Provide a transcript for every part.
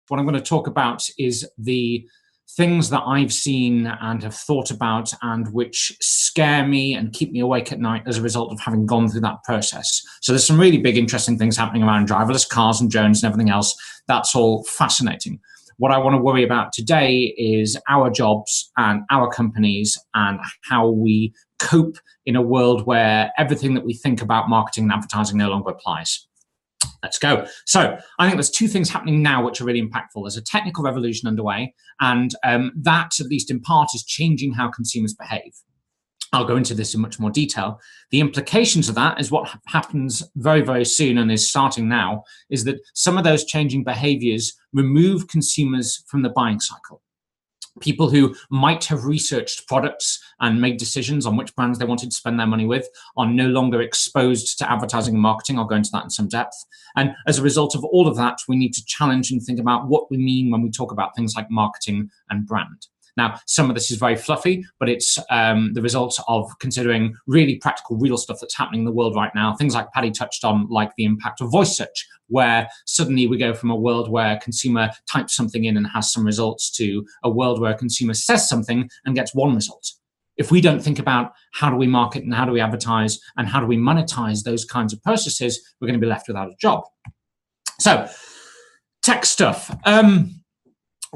What I'm going to talk about is the things that I've seen and have thought about and which scare me and keep me awake at night as a result of having gone through that process. So there's some really big, interesting things happening around driverless cars and drones and everything else. That's all fascinating. What I want to worry about today is our jobs and our companies and how we cope in a world where everything that we think about marketing and advertising no longer applies. Let's go. So I think there's two things happening now which are really impactful. There's a technical revolution underway, and that, at least in part, is changing how consumers behave. I'll go into this in much more detail. The implications of that is what happens very, very soon and is starting now, is that some of those changing behaviors remove consumers from the buying cycle. People who might have researched products and made decisions on which brands they wanted to spend their money with are no longer exposed to advertising and marketing. I'll go into that in some depth. And as a result of all of that, we need to challenge and think about what we mean when we talk about things like marketing and brand. Now, some of this is very fluffy, but it's the result of considering really practical, real stuff that's happening in the world right now. Things like Paddy touched on, like the impact of voice search, where suddenly we go from a world where a consumer types something in and has some results to a world where a consumer says something and gets one result. If we don't think about how do we market and how do we advertise and how do we monetize those kinds of processes, we're going to be left without a job. So, tech stuff.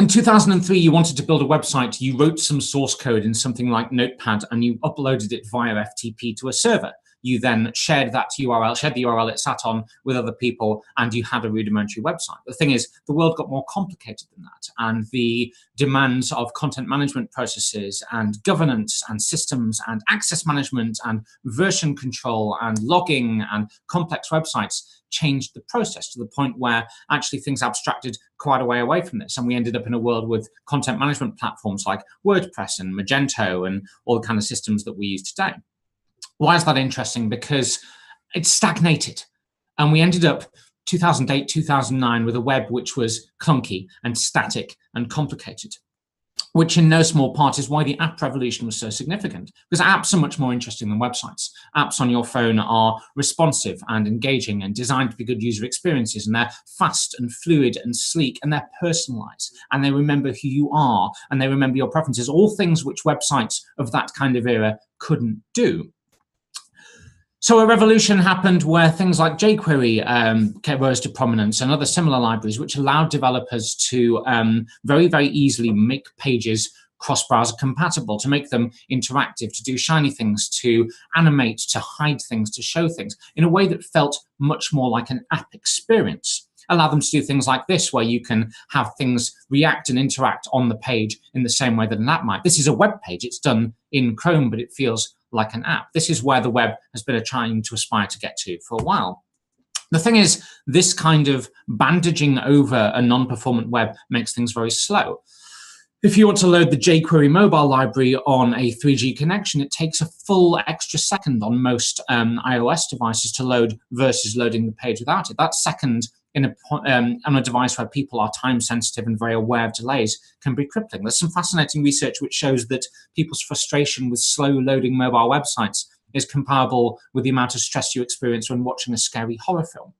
In 2003, you wanted to build a website. You wrote some source code in something like Notepad, and you uploaded it via FTP to a server. You then shared that URL, shared the URL it sat on with other people, and you had a rudimentary website. The thing is, the world got more complicated than that, and the demands of content management processes and governance and systems and access management and version control and logging and complex websites changed the process to the point where actually things abstracted quite a way away from this. And we ended up in a world with content management platforms like WordPress and Magento and all the kind of systems that we use today. Why is that interesting? Because it stagnated. And we ended up 2008, 2009 with a web which was clunky and static and complicated, which in no small part is why the app revolution was so significant, because apps are much more interesting than websites. Apps on your phone are responsive and engaging and designed to be good user experiences, and they're fast and fluid and sleek, and they're personalized, and they remember who you are, and they remember your preferences, all things which websites of that kind of era couldn't do. So a revolution happened where things like jQuery rose to prominence and other similar libraries, which allowed developers to very, very easily make pages cross-browser compatible, to make them interactive, to do shiny things, to animate, to hide things, to show things in a way that felt much more like an app experience. Allow them to do things like this, where you can have things react and interact on the page in the same way that an app might. This is a web page. It's done in Chrome, but it feels like an app. This is where the web has been trying to aspire to get to for a while. The thing is, this kind of bandaging over a non-performant web makes things very slow. If you want to load the jQuery mobile library on a 3G connection, it takes a full extra second on most iOS devices to load versus loading the page without it. That second on a device where people are time sensitive and very aware of delays can be crippling. There's some fascinating research which shows that people's frustration with slow loading mobile websites is comparable with the amount of stress you experience when watching a scary horror film.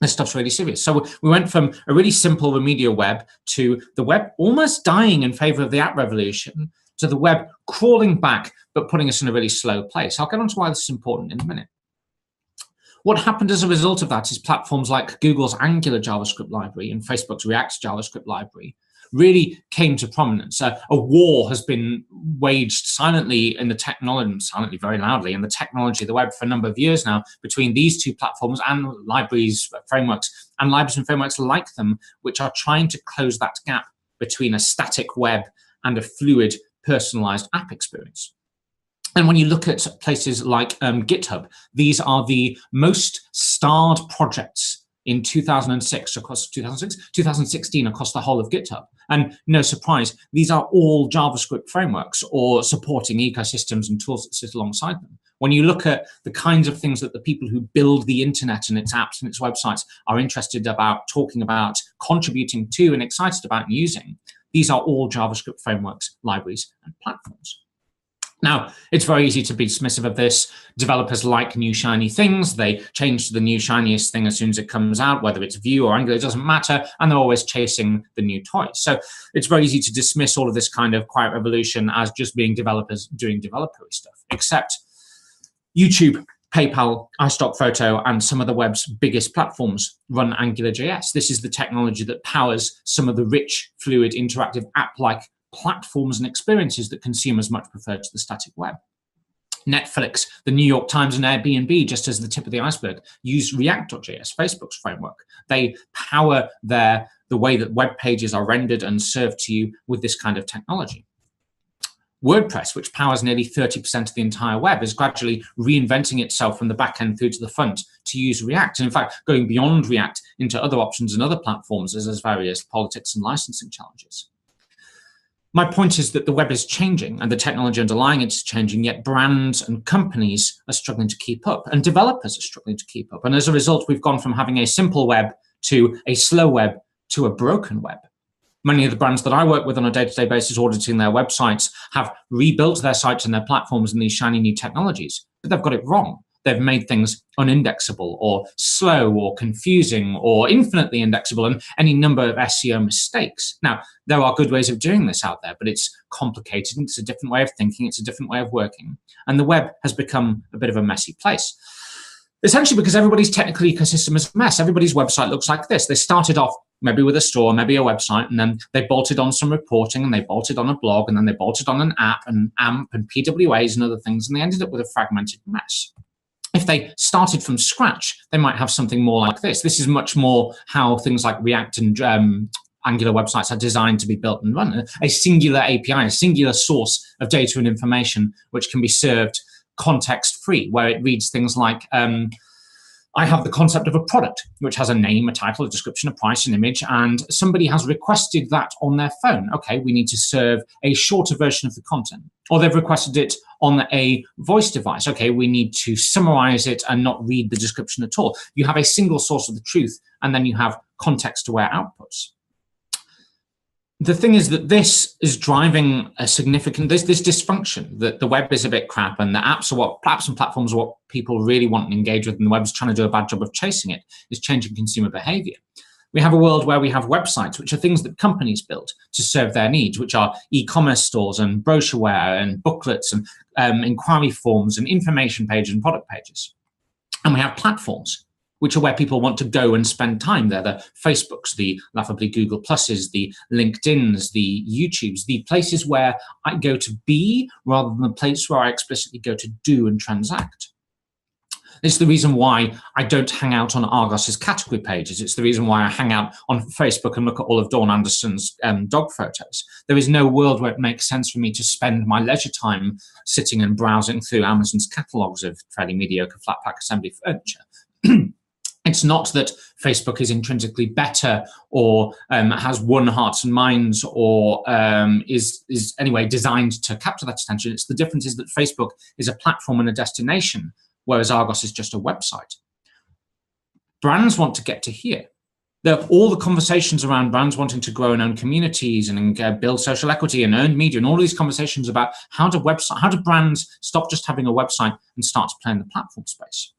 This stuff's really serious. So we went from a really simple remedial web to the web almost dying in favor of the app revolution to the web crawling back but putting us in a really slow place. I'll get on to why this is important in a minute. What happened as a result of that is platforms like Google's Angular JavaScript library and Facebook's React JavaScript library really came to prominence. A war has been waged silently in the technology, silently very loudly, in the technology of the web for a number of years now between these two platforms and libraries, frameworks, and libraries and frameworks like them, which are trying to close that gap between a static web and a fluid, personalized app experience. And when you look at places like GitHub, these are the most starred projects in 2016 across the whole of GitHub. And no surprise, these are all JavaScript frameworks or supporting ecosystems and tools that sit alongside them. When you look at the kinds of things that the people who build the internet and its apps and its websites are interested about, talking about, contributing to, and excited about using, these are all JavaScript frameworks, libraries, and platforms. Now, it's very easy to be dismissive of this. Developers like new shiny things. They change to the new shiniest thing as soon as it comes out, whether it's Vue or Angular, it doesn't matter, and they're always chasing the new toys. So it's very easy to dismiss all of this kind of quiet revolution as just being developers doing developer-y stuff, except YouTube, PayPal, iStockPhoto, and some of the web's biggest platforms run AngularJS. This is the technology that powers some of the rich, fluid, interactive app-like platforms and experiences that consumers much prefer to the static web. Netflix, the New York Times, and Airbnb, just as the tip of the iceberg, use React.js, Facebook's framework. They power the way that web pages are rendered and served to you with this kind of technology. WordPress, which powers nearly 30% of the entire web, is gradually reinventing itself from the back end through to the front to use React. And in fact, going beyond React into other options and other platforms as there's various politics and licensing challenges. My point is that the web is changing and the technology underlying it is changing, yet brands and companies are struggling to keep up and developers are struggling to keep up. And as a result, we've gone from having a simple web to a slow web to a broken web. Many of the brands that I work with on a day-to-day basis auditing their websites have rebuilt their sites and their platforms in these shiny new technologies, but they've got it wrong. They've made things unindexable or slow or confusing or infinitely indexable and any number of SEO mistakes. Now, there are good ways of doing this out there, but it's complicated. It's a different way of thinking. It's a different way of working. And the web has become a bit of a messy place. Essentially because everybody's technical ecosystem is a mess. Everybody's website looks like this. They started off maybe with a store, maybe a website, and then they bolted on some reporting, and they bolted on a blog, and then they bolted on an app and AMP and PWAs and other things, and they ended up with a fragmented mess. If they started from scratch, they might have something more like this. This is much more how things like React and Angular websites are designed to be built and run. A singular API, a singular source of data and information, which can be served context-free, where it reads things like, I have the concept of a product, which has a name, a title, a description, a price, an image, and somebody has requested that on their phone. Okay, we need to serve a shorter version of the content. Or they've requested it on a voice device. Okay, we need to summarize it and not read the description at all. You have a single source of the truth, and then you have context-aware outputs. The thing is that this is driving a significant, this dysfunction, that the web is a bit crap and the apps and platforms are what people really want and engage with, and the web's trying to do a bad job of chasing it, is changing consumer behavior. We have a world where we have websites, which are things that companies build to serve their needs, which are e-commerce stores and brochureware and booklets and inquiry forms and information pages and product pages. And we have platforms, which are where people want to go and spend time. They're the Facebooks, the laughably Google Pluses, the LinkedIns, the YouTubes, the places where I go to be rather than the place where I explicitly go to do and transact. It's the reason why I don't hang out on Argos's category pages. It's the reason why I hang out on Facebook and look at all of Dawn Anderson's dog photos. There is no world where it makes sense for me to spend my leisure time sitting and browsing through Amazon's catalogs of fairly mediocre flat pack assembly furniture. It's not that Facebook is intrinsically better or has won hearts and minds or is anyway designed to capture that attention. It's the difference is that Facebook is a platform and a destination, whereas Argos is just a website. Brands want to get to here. All the conversations around brands wanting to grow and own communities and build social equity and earn media and all these conversations about how do brands stop just having a website and start to play in the platform space.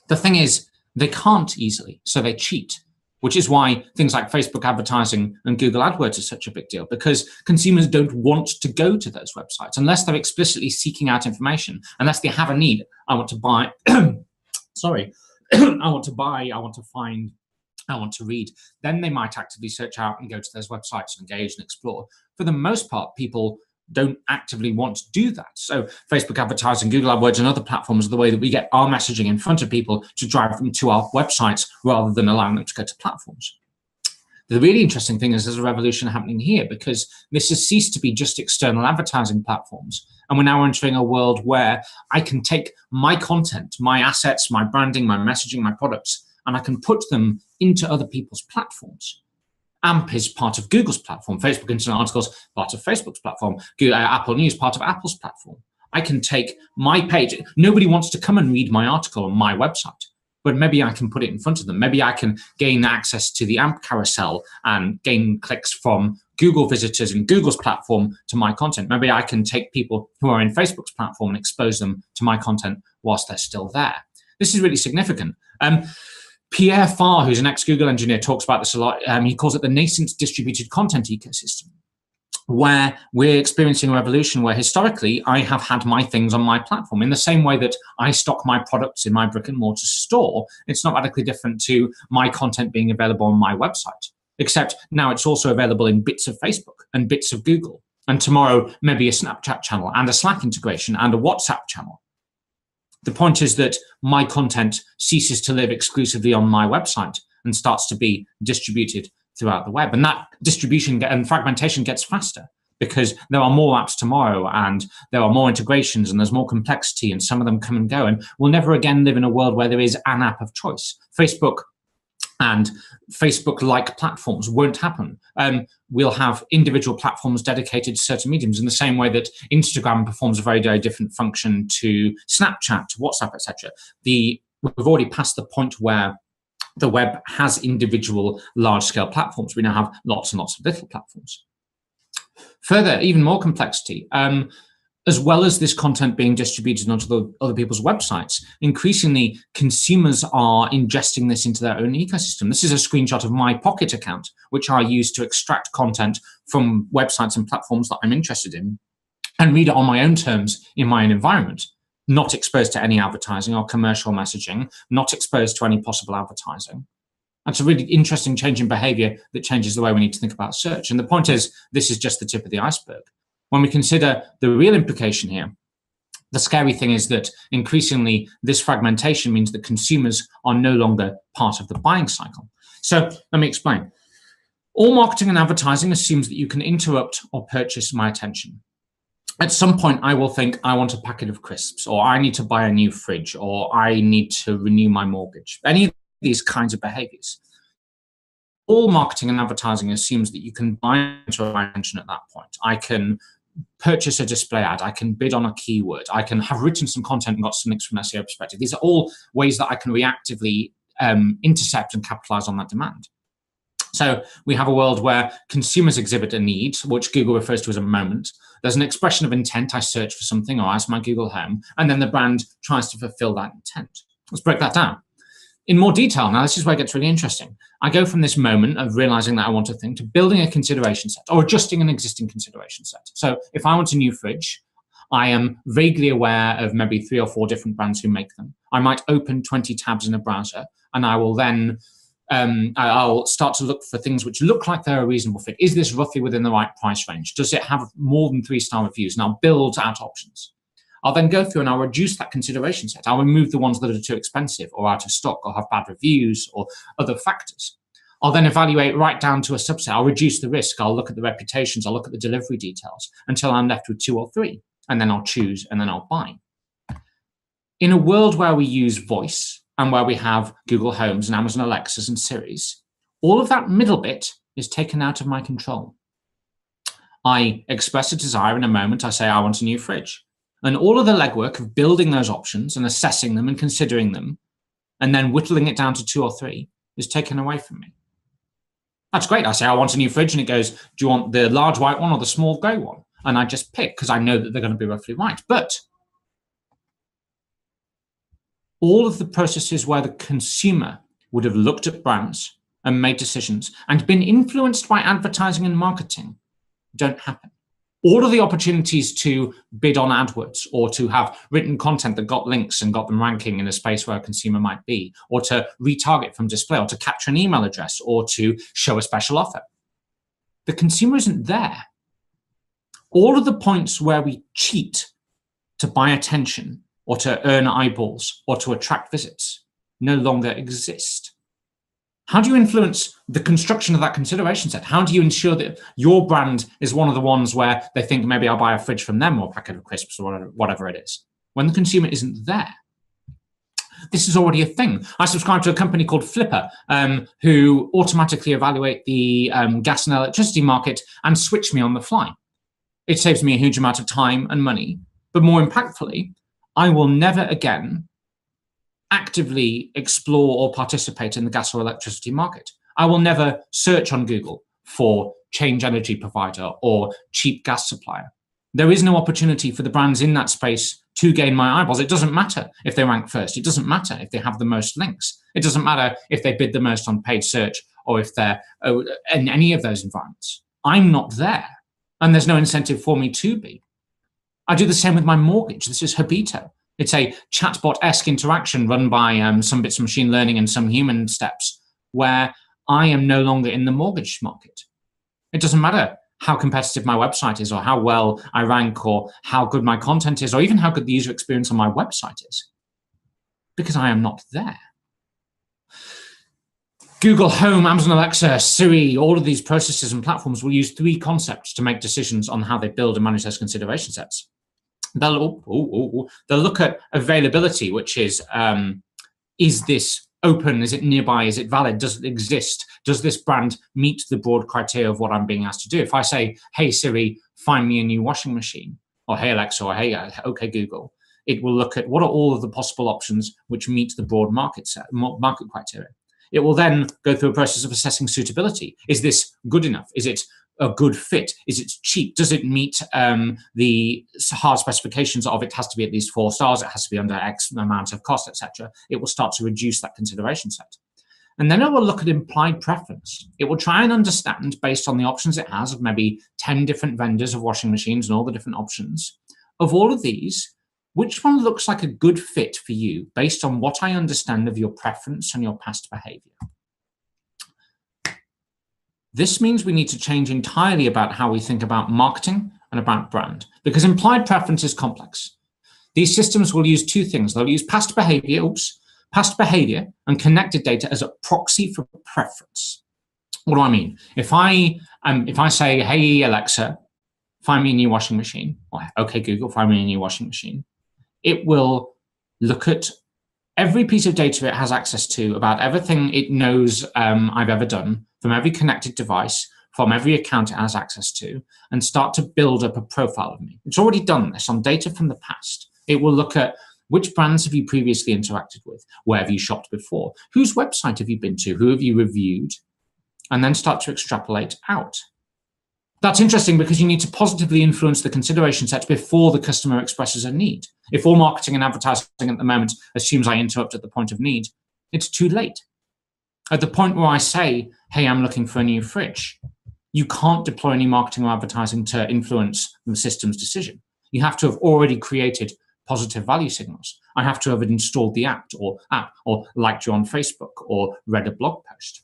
The thing is, they can't easily, so they cheat, which is why things like Facebook advertising and Google AdWords is such a big deal, because consumers don't want to go to those websites unless they're explicitly seeking out information, unless they have a need. I want to buy, sorry, I want to buy, I want to find, I want to read. Then they might actively search out and go to those websites and engage and explore. For the most part, people don't actively want to do that. So Facebook advertising, Google AdWords and other platforms are the way that we get our messaging in front of people to drive them to our websites rather than allowing them to go to platforms. The really interesting thing is there's a revolution happening here because this has ceased to be just external advertising platforms. And we're now entering a world where I can take my content, my assets, my branding, my messaging, my products, and I can put them into other people's platforms. AMP is part of Google's platform. Facebook Instant Articles, part of Facebook's platform. Apple News, part of Apple's platform. I can take my page. Nobody wants to come and read my article on my website. but maybe I can put it in front of them. Maybe I can gain access to the AMP carousel and gain clicks from Google visitors in Google's platform to my content. Maybe I can take people who are in Facebook's platform and expose them to my content whilst they're still there. This is really significant. Pierre Farr, who's an ex-Google engineer, talks about this a lot. He calls it the nascent distributed content ecosystem, where we're experiencing a revolution where historically I have had my things on my platform. In the same way that I stock my products in my brick and mortar store, it's not radically different to my content being available on my website, except now it's also available in bits of Facebook and bits of Google. And tomorrow, maybe a Snapchat channel and a Slack integration and a WhatsApp channel. The point is that my content ceases to live exclusively on my website and starts to be distributed throughout the web. And that distribution and fragmentation gets faster because there are more apps tomorrow and there are more integrations and there's more complexity and some of them come and go. And we'll never again live in a world where there is an app of choice. Facebook and Facebook-like platforms won't happen. We'll have individual platforms dedicated to certain mediums in the same way that Instagram performs a very, very different function to Snapchat, to WhatsApp, etc. We've already passed the point where the web has individual large-scale platforms. We now have lots and lots of little platforms. Further, even more complexity. As well as this content being distributed onto other people's websites, increasingly consumers are ingesting this into their own ecosystem. This is a screenshot of my Pocket account, which I use to extract content from websites and platforms that I'm interested in and read it on my own terms in my own environment, not exposed to any advertising or commercial messaging, not exposed to any possible advertising. That's a really interesting change in behavior that changes the way we need to think about search. And the point is, this is just the tip of the iceberg. When we consider the real implication here, the scary thing is that increasingly this fragmentation means that consumers are no longer part of the buying cycle. So let me explain. All marketing and advertising assumes that you can interrupt or purchase my attention. At some point, I will think, I want a packet of crisps, or I need to buy a new fridge, or I need to renew my mortgage. Any of these kinds of behaviors. All marketing and advertising assumes that you can buy into my attention at that point. I can purchase a display ad, I can bid on a keyword, I can have written some content and got some links from an SEO perspective. These are all ways that I can reactively intercept and capitalize on that demand. So we have a world where consumers exhibit a need, which Google refers to as a moment. There's an expression of intent. I search for something or ask my Google Home, and then the brand tries to fulfill that intent. Let's break that down. In more detail, now this is where it gets really interesting. I go from this moment of realizing that I want a thing to building a consideration set or adjusting an existing consideration set. So if I want a new fridge, I am vaguely aware of maybe 3 or 4 different brands who make them. I might open 20 tabs in a browser, and I will then I'll start to look for things which look like they're a reasonable fit. Is this roughly within the right price range? Does it have more than 3-star reviews? And I'll build out options. I'll then go through and I'll reduce that consideration set. I'll remove the ones that are too expensive or out of stock or have bad reviews or other factors. I'll then evaluate right down to a subset. I'll reduce the risk. I'll look at the reputations. I'll look at the delivery details until I'm left with 2 or 3. And then I'll choose and then I'll buy. In a world where we use voice and where we have Google Homes and Amazon Alexas and Siris, all of that middle bit is taken out of my control. I express a desire in a moment. I say, I want a new fridge. And all of the legwork of building those options and assessing them and considering them and then whittling it down to 2 or 3 is taken away from me. That's great. I say, I want a new fridge, and it goes, do you want the large white one or the small grey one? And I just pick because I know that they're going to be roughly right. But all of the processes where the consumer would have looked at brands and made decisions and been influenced by advertising and marketing don't happen. All of the opportunities to bid on AdWords or to have written content that got links and got them ranking in a space where a consumer might be, or to retarget from display, or to capture an email address, or to show a special offer. The consumer isn't there. All of the points where we cheat to buy attention or to earn eyeballs or to attract visits no longer exist. How do you influence the construction of that consideration set? How do you ensure that your brand is one of the ones where they think maybe I'll buy a fridge from them or a packet of crisps or whatever it is, when the consumer isn't there? This is already a thing. I subscribe to a company called Flipper, who automatically evaluate the gas and electricity market and switch me on the fly. It saves me a huge amount of time and money, but more impactfully, I will never again actively explore or participate in the gas or electricity market. I will never search on Google for change energy provider or cheap gas supplier. There is no opportunity for the brands in that space to gain my eyeballs. It doesn't matter if they rank first. It doesn't matter if they have the most links. It doesn't matter if they bid the most on paid search or if they're in any of those environments. I'm not there, and there's no incentive for me to be. I do the same with my mortgage. This is Habito. It's a chatbot-esque interaction run by some bits of machine learning and some human steps where I am no longer in the mortgage market. It doesn't matter how competitive my website is or how well I rank or how good my content is or even how good the user experience on my website is, because I am not there. Google Home, Amazon Alexa, Siri, all of these processes and platforms will use three concepts to make decisions on how they build and manage those consideration sets. They'll look at availability, which is this open? Is it nearby? Is it valid? Does it exist? Does this brand meet the broad criteria of what I'm being asked to do? If I say, hey, Siri, find me a new washing machine, or hey, Alexa, or hey, okay, Google, it will look at what are all of the possible options which meet the broad market criteria. It will then go through a process of assessing suitability. Is this good enough? Is it a good fit? Is it cheap? Does it meet the hard specifications of it has to be at least 4 stars, it has to be under X amount of cost, etc. It will start to reduce that consideration set. And then it will look at implied preference. It will try and understand, based on the options it has of maybe 10 different vendors of washing machines and all the different options, of all of these, which one looks like a good fit for you based on what I understand of your preference and your past behavior. This means we need to change entirely about how we think about marketing and about brand, because implied preference is complex. These systems will use two things. They'll use past behavior and connected data as a proxy for preference. What do I mean? If I say, hey, Alexa, find me a new washing machine, or okay, Google, find me a new washing machine, it will look at every piece of data it has access to about everything it knows I've ever done, from every connected device, from every account it has access to, and start to build up a profile of me. It's already done this on data from the past. It will look at which brands have you previously interacted with, where have you shopped before, whose website have you been to, who have you reviewed, and then start to extrapolate out. That's interesting because you need to positively influence the consideration set before the customer expresses a need. If all marketing and advertising at the moment assumes I interrupt at the point of need, it's too late. At the point where I say, hey, I'm looking for a new fridge, you can't deploy any marketing or advertising to influence the system's decision. You have to have already created positive value signals. I have to have installed the app or liked you on Facebook or read a blog post.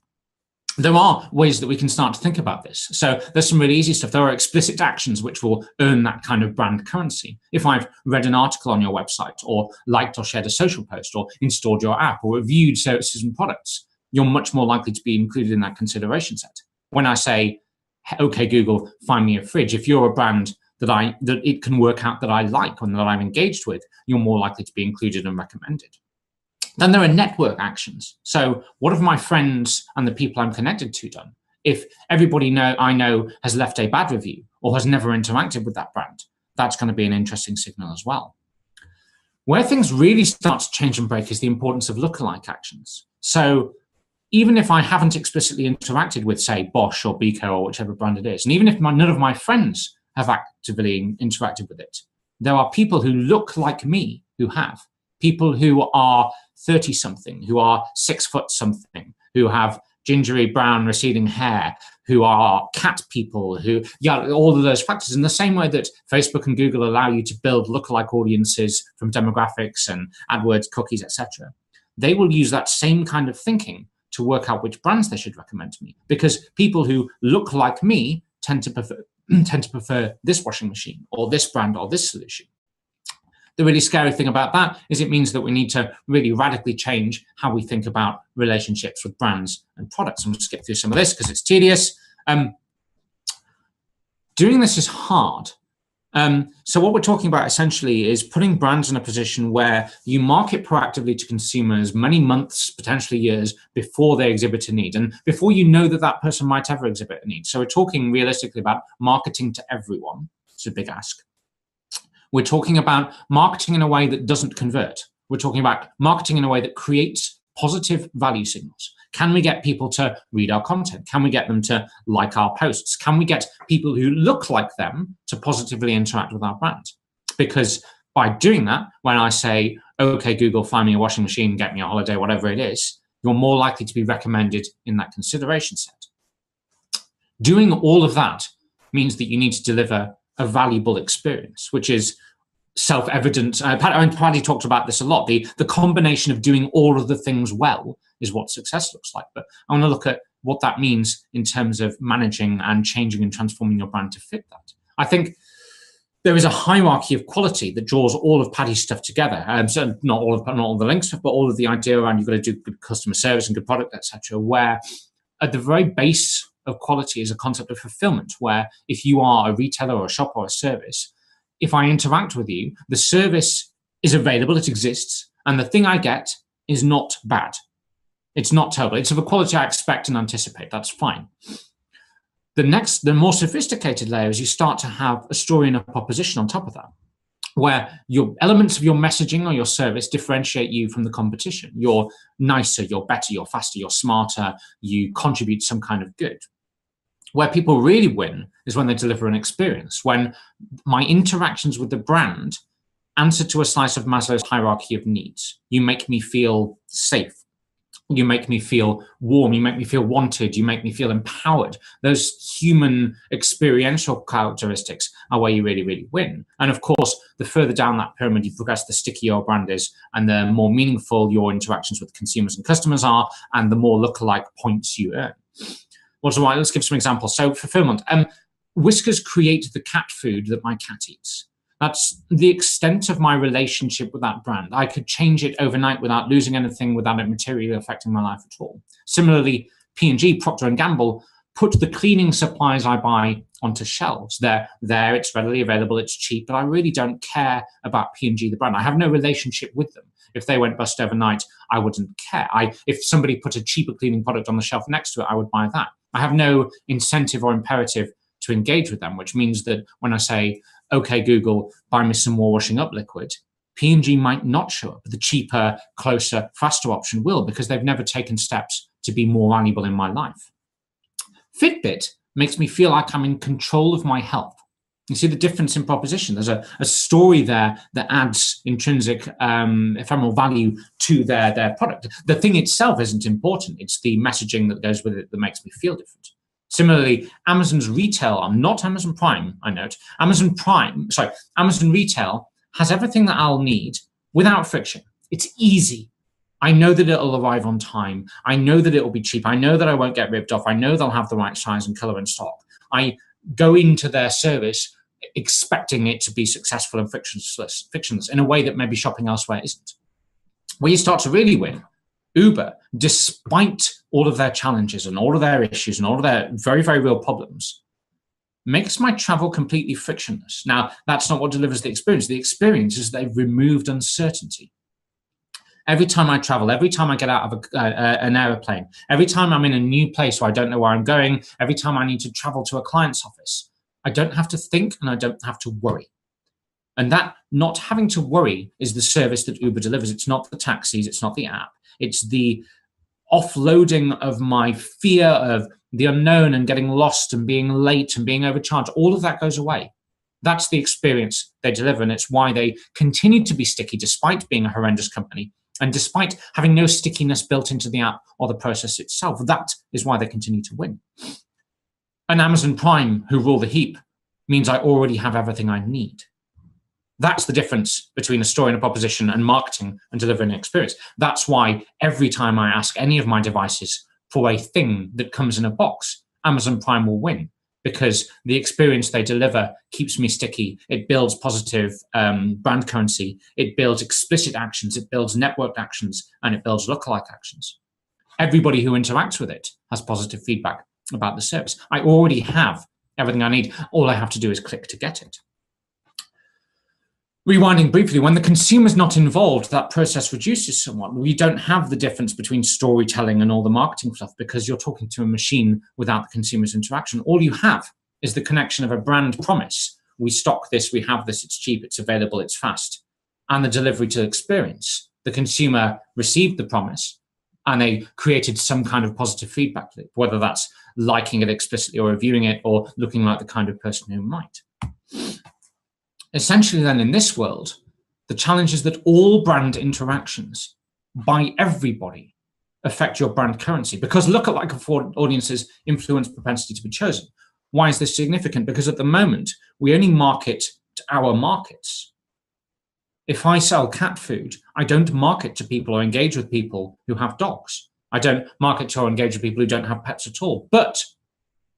There are ways that we can start to think about this. So there's some really easy stuff. There are explicit actions which will earn that kind of brand currency. If I've read an article on your website or liked or shared a social post or installed your app or reviewed services and products, you're much more likely to be included in that consideration set. When I say, okay, Google, find me a fridge, if you're a brand that it can work out that I like and that I'm engaged with, you're more likely to be included and recommended. Then there are network actions. So what have my friends and the people I'm connected to done? If everybody I know has left a bad review or has never interacted with that brand, that's going to be an interesting signal as well. Where things really start to change and break is the importance of lookalike actions. So even if I haven't explicitly interacted with, say, Bosch or Beko or whichever brand it is, and even if none of my friends have actively interacted with it, there are people who look like me who have. People who are 30-something, who are 6 foot something, who have gingery brown receding hair, who are cat people, all of those factors. In the same way that Facebook and Google allow you to build lookalike audiences from demographics and AdWords, cookies, etc., they will use that same kind of thinking to work out which brands they should recommend to me. Because people who look like me tend to prefer this washing machine or this brand or this solution. The really scary thing about that is it means that we need to really radically change how we think about relationships with brands and products. I'm going to skip through some of this because it's tedious. Doing this is hard. So what we're talking about essentially is putting brands in a position where you market proactively to consumers many months, potentially years, before they exhibit a need and before you know that that person might ever exhibit a need. So we're talking realistically about marketing to everyone. It's a big ask. We're talking about marketing in a way that doesn't convert. We're talking about marketing in a way that creates positive value signals. Can we get people to read our content? Can we get them to like our posts? Can we get people who look like them to positively interact with our brand? Because by doing that, when I say, okay, Google, find me a washing machine, get me a holiday, whatever it is, you're more likely to be recommended in that consideration set. Doing all of that means that you need to deliver a valuable experience, which is self-evident. Paddy talked about this a lot. The combination of doing all of the things well is what success looks like. But I want to look at what that means in terms of managing and changing and transforming your brand to fit that. I think there is a hierarchy of quality that draws all of Paddy's stuff together. So not all the links, but all of the idea around you've got to do good customer service and good product, etc. Where at the very base of quality is a concept of fulfillment, where if you are a retailer or a shop or a service, if I interact with you, the service is available, it exists, and the thing I get is not bad. It's not terrible. It's of a quality I expect and anticipate. That's fine. The more sophisticated layer is you start to have a story and a proposition on top of that, where your elements of your messaging or your service differentiate you from the competition. You're nicer, you're better, you're faster, you're smarter, you contribute some kind of good. Where people really win is when they deliver an experience, when my interactions with the brand answer to a slice of Maslow's hierarchy of needs. You make me feel safe. You make me feel warm. You make me feel wanted. You make me feel empowered. Those human experiential characteristics are where you really, really win. And of course, the further down that pyramid you progress, the stickier your brand is, and the more meaningful your interactions with consumers and customers are, and the more lookalike points you earn. Let's give some examples. So fulfillment. Whiskers create the cat food that my cat eats. That's the extent of my relationship with that brand. I could change it overnight without losing anything, without it materially affecting my life at all. Similarly, P&G, Procter & Gamble, put the cleaning supplies I buy onto shelves. They're there, it's readily available, it's cheap, but I really don't care about P&G, the brand. I have no relationship with them. If they went bust overnight, I wouldn't care. If somebody put a cheaper cleaning product on the shelf next to it, I would buy that. I have no incentive or imperative to engage with them, which means that when I say, okay, Google, buy me some more washing up liquid, P&G might not show up, but the cheaper, closer, faster option will, because they've never taken steps to be more valuable in my life. Fitbit makes me feel like I'm in control of my health. You see the difference in proposition. There's a story there that adds intrinsic ephemeral value to their product. The thing itself isn't important. It's the messaging that goes with it that makes me feel different. Similarly, Amazon's retail arm, not Amazon Prime, I note. Amazon Retail has everything that I'll need without friction. It's easy. I know that it'll arrive on time. I know that it'll be cheap. I know that I won't get ripped off. I know they'll have the right size and color in stock. I go into their service expecting it to be successful and frictionless in a way that maybe shopping elsewhere isn't. Where you start to really win, Uber, despite all of their challenges and all of their issues and all of their very, very real problems, makes my travel completely frictionless. Now, that's not what delivers the experience. The experience is they've removed uncertainty. Every time I travel, every time I get out of an aeroplane, every time I'm in a new place where I don't know where I'm going, every time I need to travel to a client's office, I don't have to think and I don't have to worry. And that not having to worry is the service that Uber delivers. It's not the taxis, it's not the app. It's the offloading of my fear of the unknown and getting lost and being late and being overcharged. All of that goes away. That's the experience they deliver, and it's why they continue to be sticky despite being a horrendous company and despite having no stickiness built into the app or the process itself. That is why they continue to win. And Amazon Prime, who rule the heap, means I already have everything I need. That's the difference between a story and a proposition and marketing and delivering an experience. That's why every time I ask any of my devices for a thing that comes in a box, Amazon Prime will win, because the experience they deliver keeps me sticky. It builds positive brand currency. It builds explicit actions. It builds networked actions, and it builds lookalike actions. Everybody who interacts with it has positive feedback about the service. I already have everything I need. All I have to do is click to get it. Rewinding briefly, when the consumer's not involved, that process reduces somewhat. We don't have the difference between storytelling and all the marketing stuff because you're talking to a machine without the consumer's interaction. All you have is the connection of a brand promise. We stock this, we have this, it's cheap, it's available, it's fast. And the delivery to experience, the consumer received the promise and they created some kind of positive feedback loop, whether that's liking it explicitly or reviewing it or looking like the kind of person who might. Essentially then in this world, the challenge is that all brand interactions by everybody affect your brand currency, because look at like audiences influence propensity to be chosen. Why is this significant? Because at the moment, we only market to our markets. If I sell cat food, I don't market to people or engage with people who have dogs. I don't market to or engage with people who don't have pets at all. But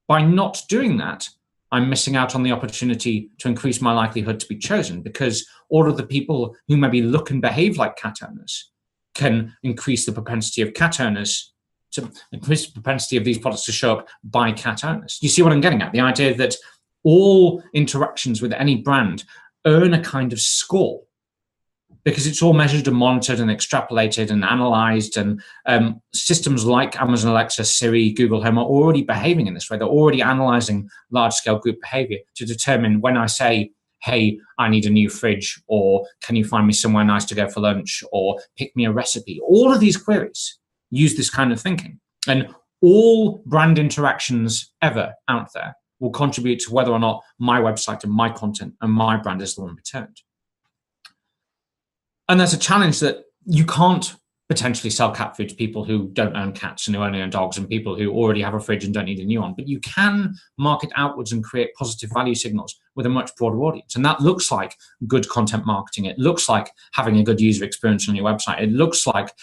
by not doing that, I'm missing out on the opportunity to increase my likelihood to be chosen, because all of the people who maybe look and behave like cat owners can increase the propensity of cat owners to increase the propensity of these products to show up by cat owners. You see what I'm getting at? The idea that all interactions with any brand earn a kind of score, because it's all measured and monitored and extrapolated and analyzed, and systems like Amazon Alexa, Siri, Google Home are already behaving in this way. They're already analyzing large-scale group behavior to determine when I say, hey, I need a new fridge, or can you find me somewhere nice to go for lunch, or pick me a recipe. All of these queries use this kind of thinking. And all brand interactions ever out there will contribute to whether or not my website and my content and my brand is the one returned. And there's a challenge that you can't potentially sell cat food to people who don't own cats and who only own dogs, and people who already have a fridge and don't need a new one. But you can market outwards and create positive value signals with a much broader audience. And that looks like good content marketing. It looks like having a good user experience on your website. It looks like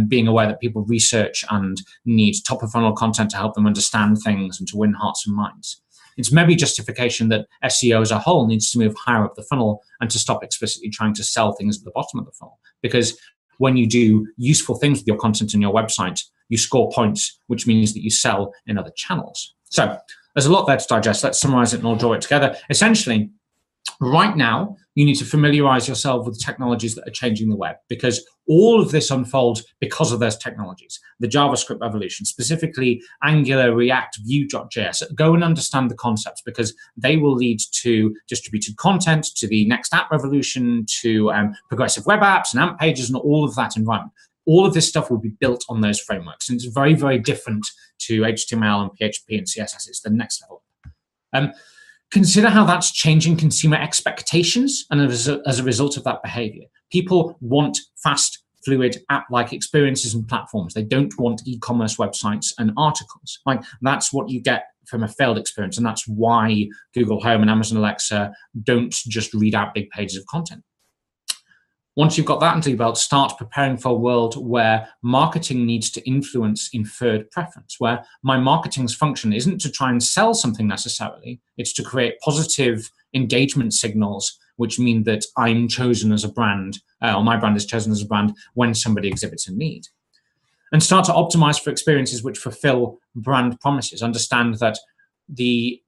being aware that people research and need top of funnel content to help them understand things and to win hearts and minds. It's maybe justification that SEO as a whole needs to move higher up the funnel and to stop explicitly trying to sell things at the bottom of the funnel. Because when you do useful things with your content and your website, you score points, which means that you sell in other channels. So there's a lot there to digest. Let's summarize it and all draw it together. Essentially, right now, you need to familiarize yourself with technologies that are changing the web, because all of this unfolds because of those technologies. The JavaScript revolution, specifically Angular, React, Vue.js. Go and understand the concepts, because they will lead to distributed content, to the next app revolution, to progressive web apps and AMP pages and all of that environment. All of this stuff will be built on those frameworks. And it's very, very different to HTML and PHP and CSS. It's the next level. Consider how that's changing consumer expectations, and as a result of that behavior. People want fast, fluid, app-like experiences and platforms. They don't want e-commerce websites and articles. Like, that's what you get from a failed experience, and that's why Google Home and Amazon Alexa don't just read out big pages of content. Once you've got that under your belt, start preparing for a world where marketing needs to influence inferred preference, where my marketing's function isn't to try and sell something necessarily, it's to create positive engagement signals, which mean that I'm chosen as a brand, or my brand is chosen as a brand when somebody exhibits a need. And start to optimize for experiences which fulfill brand promises. Understand that the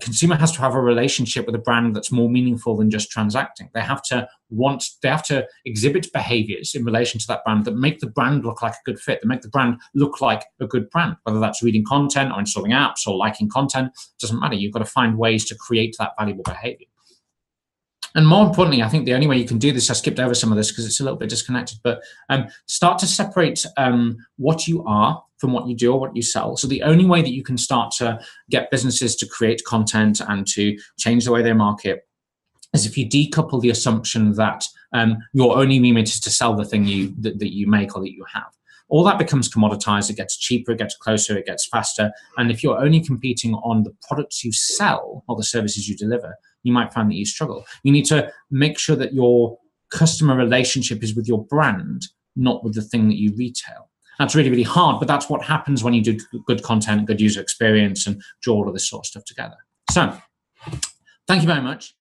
consumer has to have a relationship with a brand that's more meaningful than just transacting. They have to exhibit behaviors in relation to that brand that make the brand look like a good fit, that make the brand look like a good brand, whether that's reading content or installing apps or liking content, doesn't matter. You've got to find ways to create that valuable behavior. And more importantly, I think the only way you can do this, I skipped over some of this because it's a little bit disconnected, but start to separate what you are from what you do or what you sell. So the only way that you can start to get businesses to create content and to change the way they market is if you decouple the assumption that your only remit is to sell the thing that you make or that you have. All that becomes commoditized. It gets cheaper, it gets closer, it gets faster. And if you're only competing on the products you sell or the services you deliver, you might find that you struggle. You need to make sure that your customer relationship is with your brand, not with the thing that you retail. That's really, really hard, but that's what happens when you do good content, good user experience, and draw all of this sort of stuff together. So, thank you very much.